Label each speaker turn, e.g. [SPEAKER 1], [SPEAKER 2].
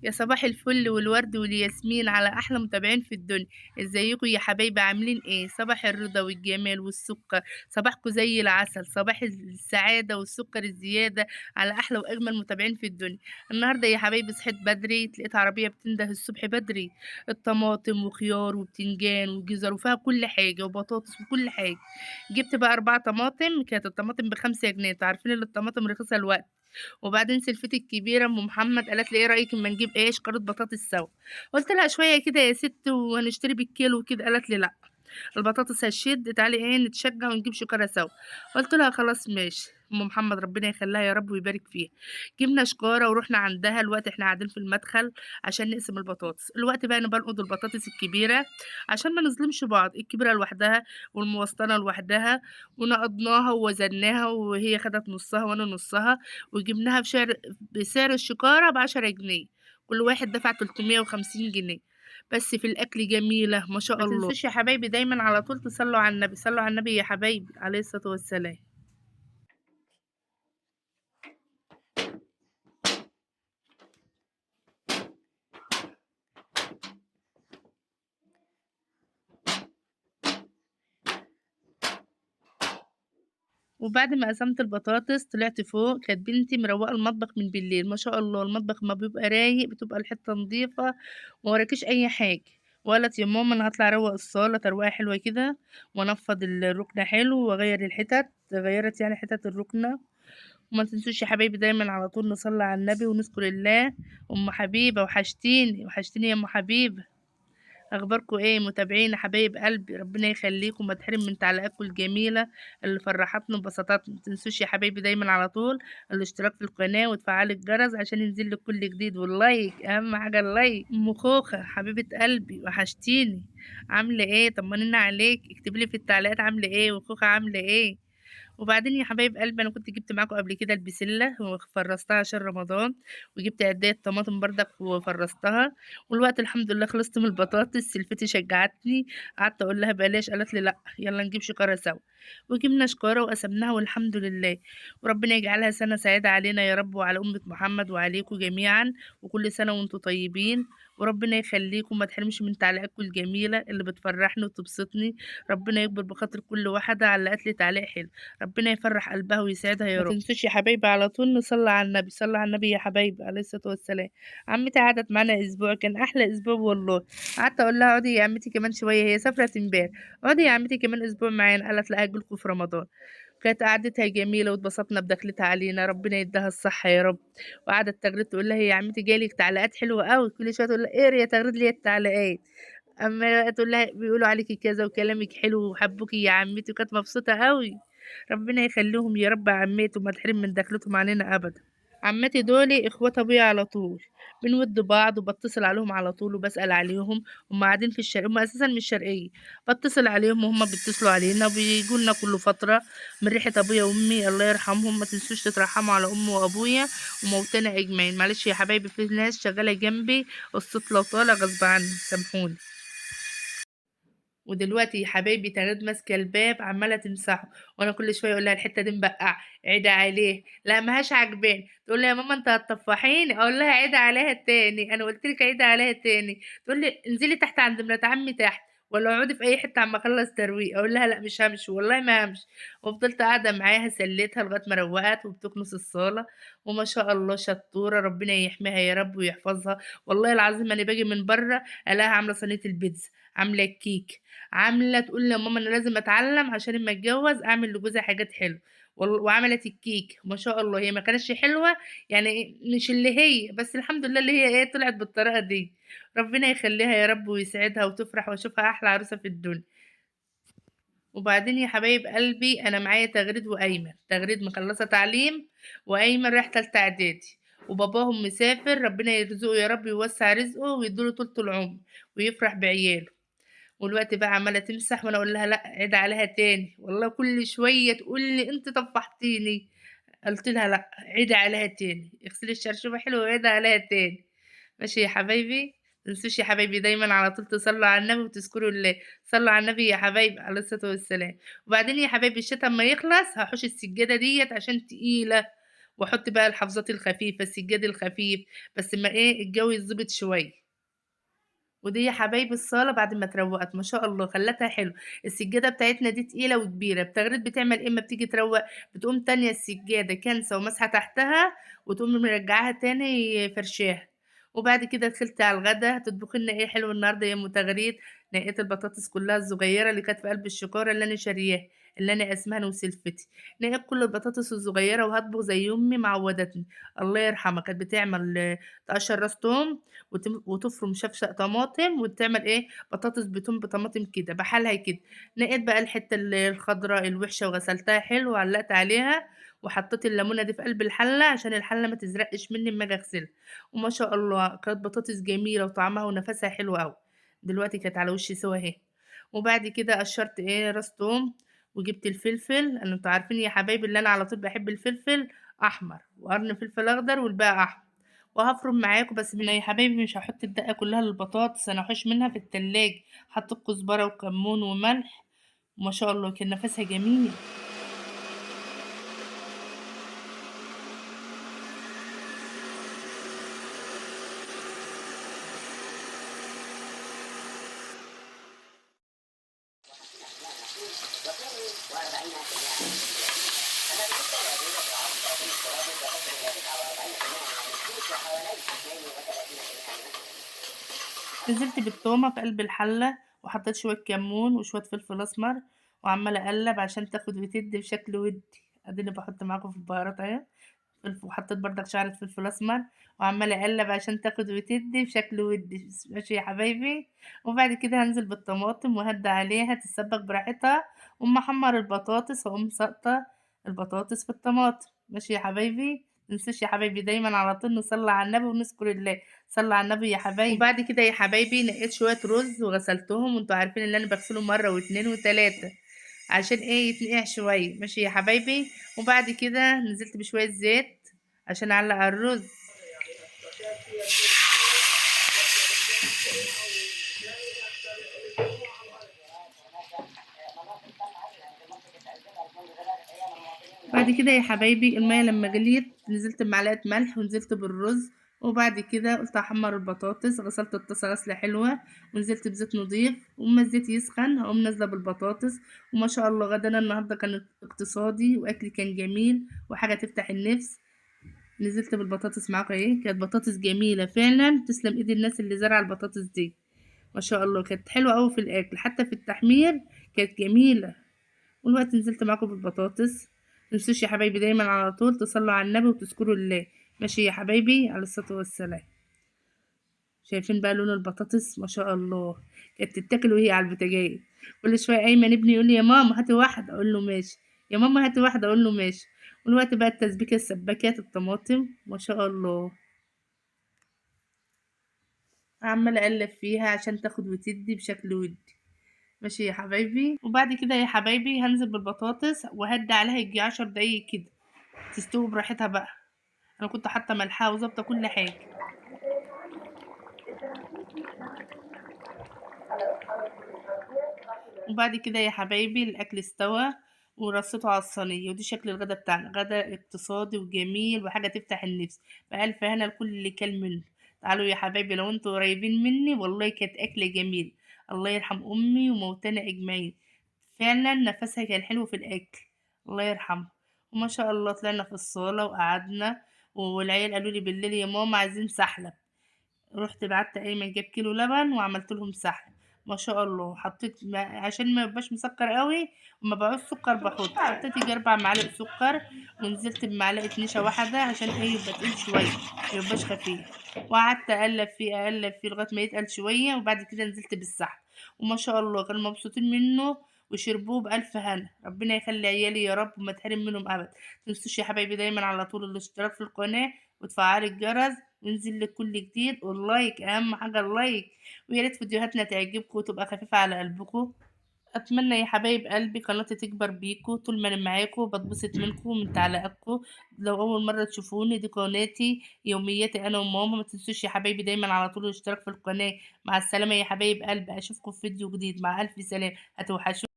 [SPEAKER 1] يا صباح الفل والورد والياسمين على احلى متابعين في الدنيا. ازيكم يا حبايبي؟ عاملين ايه؟ صباح الرضا والجمال والسكر، صباحكم زي العسل، صباح السعاده والسكر الزياده على احلى واجمل متابعين في الدنيا. النهارده يا حبايبي صحيت بدري، لقيت عربيه بتنده الصبح بدري، الطماطم وخيار وبتنجان وجزر وفيها كل حاجه وبطاطس وكل حاجه. جبت بقى 4 طماطم، كانت الطماطم ب5 جنيه، انتوا عارفين ان الطماطم رخيصه الوقت. وبعدين سلفتي الكبيرة أم محمد قالت لي إيه رأيك أما نجيب إيه شكارة بطاطس سوا. قلت لها شوية كده يا ست وهنشتري بالكيلو كده. قالت لي لأ، البطاطس هتشد، تعالي إيه نتشجع ونجيب شكارة سوا. قلت لها خلاص ماشي. أم محمد ربنا يخليها يا رب ويبارك فيها. جبنا شكارة ورحنا عندها. الوقت احنا قاعدين في المدخل عشان نقسم البطاطس. الوقت بقى أنا بنقض البطاطس الكبيرة عشان ما نظلمش بعض، الكبيرة لوحدها والموسطنة لوحدها. ونقضناها ووزناها وهي خدت نصها وأنا نصها. وجبناها بسعر الشكارة ب10 جنيه. كل واحد دفع 350 جنيه. بس في الأكل جميلة ما شاء الله. ما تنسوش يا حبايبي دايما على طول تصلوا على النبي، صلوا على النبي يا حبايبي عليه الصلاة والسلام. وبعد ما قسمت البطاطس طلعت فوق، كانت بنتي مروقة المطبخ من بالليل. ما شاء الله المطبخ ما بيبقى رايق، بتبقى الحتة نظيفة، ما وراكيش أي حاجة. وقالت يا ماما أنا هطلع أروق الصالة ترويقة حلوة كده، وأنفض الركنة حلو وأغير الحتت. غيرت يعني حتت الركنة. وما تنسوش يا حبايبي دايما على طول نصلي على النبي ونذكر الله. أم حبيبة وحشتيني وحشتيني يا أم حبيبة. اخباركم ايه متابعين حبايب قلبي؟ ربنا يخليكم، ما تحرم من تعليقاتكم الجميله اللي فرحتنا وبسطتنا. ما تنسوش يا حبايبي دايما على طول الاشتراك في القناه وتفعيل الجرس عشان ينزل لك كل جديد، واللايك اهم حاجه اللايك. ام خوخه حبيبه قلبي وحشتيني، عامله ايه؟ طمنينا عليك، اكتبي لي في التعليقات عامله ايه وخوخه عامله ايه. وبعدين يا حبايب قلبي انا كنت جبت معاكم قبل كده البسله وفرستها عشان رمضان، وجبت عدايه طماطم بردك وفرستها. والوقت الحمد لله خلصت من البطاطس. سلفتي شجعتني، قعدت اقول لها بلاش، قالت لي لا يلا نجيب شكاره سوا. وجبنا شكاره وقسمناها والحمد لله. وربنا يجعلها سنه سعيده علينا يا رب وعلى امه محمد وعليكم جميعا. وكل سنه وانتم طيبين. وربنا يخليكم، ما تحرمش من تعليقاتكم الجميله اللي بتفرحني وتبسطني. ربنا يكبر بخاطر كل واحده علقت لي تعليق حلو. ربنا يفرح قلبها ويسعدها يا رب. ما تنسوش يا حبايبي على طول نصلي على النبي، صلى على النبي يا حبايبي عليه الصلاة والسلام. عمتي قعدت معانا اسبوع، كان احلى اسبوع والله. قعدت اقول لها اقعدي يا عمتي كمان شويه، هي سافرت امبارح. اقعدي يا عمتي كمان اسبوع معانا، قالت لا هاجيلكوا في رمضان. كانت قعدتها جميلة واتبسطنا بدخلتها علينا، ربنا يديها الصحة يا رب. وقعدت تغريد تقول لها هي يا عمتي جالك تعليقات حلوة قوي، كل شوية تقول لها اقري يا تغريد لي التعليقات. اما تقول لها بيقولوا عليكي كذا وكلامك حلو وحبوكي يا عمتي، وكانت مبسوطة قوي. ربنا يخليهم يا رب عمتي وما تحرم من دخلتهم علينا ابدا. عمتي دول اخوات ابويا على طول، بنود بعض وبتصل عليهم على طول وبسأل عليهم. هم قاعدين في الشرق، هم اساسا من الشرقية. بتصل عليهم وهم بيتصلوا علينا وبيجوا لنا كل فترة. من ريحة ابويا وامي الله يرحمهم، ما تنسوش تترحموا على امي وابويا وموتانا اجمعين. معلش يا حبايبي في ناس شغالة جنبي، الصوت لو طالع غصب عني سامحوني. ودلوقتي يا حبايبي تغيد ماسكه الباب عماله تمسحه، وانا كل شويه اقول لها الحته دي مبقعه، عيدي عليه. لا ماهاش عاجباني، تقول لي يا ماما انت هتطفحيني، اقول لها عيدي عليها تاني، انا قلت لك عيدي عليها تاني. تقول لي انزلي تحت عند مرات عمي تحت، ولا اقعدي في اي حته عما اخلص ترويق. اقول لها لا مش همشي والله ما همشي. وفضلت قاعده معاها سليتها لغايه ما روقت وبتكنس الصاله. وما شاء الله شطوره، ربنا يحميها يا رب ويحفظها. والله العظيم انا باجي من بره الاقيها عامله صينيه البيتزا، عامله الكيك، عامله تقول لي يا ماما انا لازم اتعلم عشان اما اتجوز اعمل لجوزي حاجات حلوه. وعملت الكيك ما شاء الله، هي ما كانتش حلوه يعني، مش اللي هي، بس الحمد لله اللي هي ايه طلعت بالطريقه دي. ربنا يخليها يا رب ويسعدها وتفرح واشوفها احلى عروسه في الدنيا. وبعدين يا حبايب قلبي انا معايا تغريد وايمن، تغريد مخلصه تعليم وايمن رايح تالتة اعدادي. وباباهم مسافر، ربنا يرزقه يا رب ويوسع رزقه ويديله طول العمر ويفرح بعياله. والوقت بقى عمالة تمسح وأنا أقول لها لأ عيد عليها تاني، والله كل شوية تقول لي أنتِ طفحتيني. قلت لها لأ عيدي عليها تاني، اغسلي الشرشوبة حلو وعيدي عليها تاني. ماشي يا حبايبي؟ متنسوش يا حبايبي دايمًا على طول تصلوا على النبي وتذكروا الله، صلوا على النبي يا حبايبي عليه الصلاة والسلام. وبعدين يا حبايبي الشتا أما يخلص هاحوش السجادة ديّة عشان تقيلة، واحط بقى الحافظات الخفيفة، السجاد الخفيف، بس أمّا إيه الجو يتضبط شوية. ودي يا حبايبي الصالة بعد ما اتروّقت ما شاء الله خلّتها حلوة. السجادة بتاعتنا دي تقيلة وكبيرة، بتغريد بتعمل إيه أمّا بتيجي تروّق، بتقوم تانية السجادة كانسة وماسحة تحتها، وتقوم مرجعاها تاني فرشاها. وبعد كده دخلتِ على الغدا، هتطبخي لنا إيه حلو النهارده يا أم تغريد؟ نقيت البطاطس كلّها الصغيّرة اللي كانت في قلب الشكارة اللي أنا شارياها، اللي أنا قاسماها أنا وسلفتي. نقيت كل البطاطس الصغيّرة وهاطبخ زي أمي ما عوّدتني، الله يرحمها، كانت بتعمل تقشّر راس توم وتفرم شفشق طماطم وتعمل إيه، بطاطس بتوم بطماطم كده بحالها كده. نقيت بقى الحتّة الخضرا الوحشة وغسلتها حلو وعلّقت عليها، وحطيت الليمونة دي في قلب الحلة عشان الحلة ما تزرقش مني أمّا آجي أغسلها. وما شاء الله كانت بطاطس جميلة وطعمها ونفسها حلو أوي. دلوقتي كانت على وش سوا أهي. وبعد كده قشّرت إيه، راس توم، وجبت الفلفل، أنتم عارفين يا حبايبي اللي أنا على طول باحب الفلفل أحمر، وقرن فلفل أخضر والباقي أحمر. وهافرُم معاكم بس يا حبايبي مش هاحط الدقة كلّها للبطاطس، أنا هاحوش منها في التلاجة. حطيت كزبرة وكمون وملح، وما شاء الله كان نفسها جميل. نزلت بالتومة في قلب الحلة، وحطيت شوية كمون وشوية فلفل أسمر، وعمّالة أقلّب عشان تاخد وتدّي بشكل وِدّي. أديني باحط معاكم في البهارات أهي. وحطيت برضك شعرة فلفل أسمر، وعمّالة أقلّب عشان تاخد وتدّي بشكل وِدّي، ماشي يا حبايبي. وبعد كده هانزل بالطماطم وأهدّي عليها تتسبّك براحتها، وأمّا أحمّر البطاطس هاقوم ساقطة البطاطس في الطماطم، ماشي يا حبايبي. ما ننساش يا حبايبي دايمًا على طول نصلّي على النبي ونذكر الله، صلّوا على النبي يا حبايبي. وبعد كده يا حبايبي نقيت شوية رُز وغسلتهم، وأنتم عارفين اللي أنا باغسلهم مرّة و2 و3 عشان إيه يتنقع شوية، ماشي يا حبايبي. وبعد كده نزلت بشوية زيت عشان أعلّق على الرز. بعد كده يا حبايبي المَيّة لمّا غليت نزلت بمعلقة ملح ونزلت بالرز. وبعد كده قُلت هاحمّر البطاطس، غسلت الطاسة غسلة حلوة ونزلت بزيت نضيف، وأمّا الزيت يسخن هاقوم نازلة بالبطاطس. وما شاء الله غدانا النهارده كان اقتصادي وأكل كان جميل وحاجة تفتح النِفس. نزلت بالبطاطس معاكم أهي، كانت بطاطس جميلة فعلًا تسلم إيد الناس اللي زارعة البطاطس دي. ما شاء الله كانت حلوة أوي في الأكل، حتى في التحمير كانت جميلة. والوقت نزلت معاكم بالبطاطس. متنسوش يا حبايبي دايمًا على طول تصلّوا على النبي وتذكروا الله، ماشي يا حبايبي عليه الصلاة والسلام. شايفين بقى لون البطاطس ما شاء الله، كانت تتاكل وهي على البوتاجاز. كل شوية أيمن ابني يقول لي: "يا ماما هاتي واحدة." أقول له: "ماشي." "يا ماما هاتي واحدة." أقول له: "ماشي." والوقت بقى التسبيكة السباكات الطماطم ما شاء الله، عمّالة أقلّب فيها عشان تاخد وتدّي بشكل وِدّي. ماشي يا حبايبي. وبعد كده يا حبايبي هانزل بالبطاطس وأهدّي عليها ييجي 10 دقايق كده، تستوي براحتها بقى. أنا كنت حاطة ملحها وضابطة كل حاجة. وبعد كده يا حبايبي الأكل استوى ورصيته على الصينية، ودي شكل الغدا بتاعنا، غدا اقتصادي وجميل وحاجة تفتح النفس. بألف هنا لكل اللي كل منه. تعالوا يا حبايبي لو انتوا قريبين مني والله كانت أكلة جميلة. الله يرحم أمي وموتانا أجمعين، فعلا نفسها كان حلو في الأكل، الله يرحمها. وما شاء الله طلعنا في الصالة وقعدنا، والعيال قالوا لي بالليل يا ماما عايزين سحلب. رُحت بعتّ أيمن جاب كيلو لبن وعملت لهم سحلب. ما شاء الله حطيت عشان ما يبقاش مسكّر أوي وما باعوزش سُكّر باحط، حطيت ييجي 4 معالق سُكّر، ونزلت بمعلقة نشا واحدة عشان إيه يبقى تقيل شوية، ما يبقاش خفيف. وقعدت أقلّب فيه، أقلّب فيه لغاية ما يتقل شوية، وبعد كده نزلت بالسحلب. وما شاء الله كانوا مبسوطين منّه وشربوه بألف هنا. ربنا يخلّي عيالي يا رب وما تحرم منهم أبدًا. ما تنسوش يا حبايبي دايمًا على طول الاشتراك في القناة وتفعّلي الجرس وينزل لِك كل جديد، واللايك أهم حاجة اللايك. ويا ريت فيديوهاتنا تعجبكم وتبقى خفيفة على قلبكم. أتمنى يا حبايب قلبي قناتي تكبر بيكم، طول ما أنا معاكم باتبسط منكم ومن تعليقاتكم. لو أول مرة تشوفوني دي قناتي يومياتي أنا وماما. ما تنسوش يا حبايبي دايمًا على طول الاشتراك في القناة. مع السلامة يا حبايب قلبي، أشوفكم في فيديو جديد، مع ألف سلامة، هتوحشوني.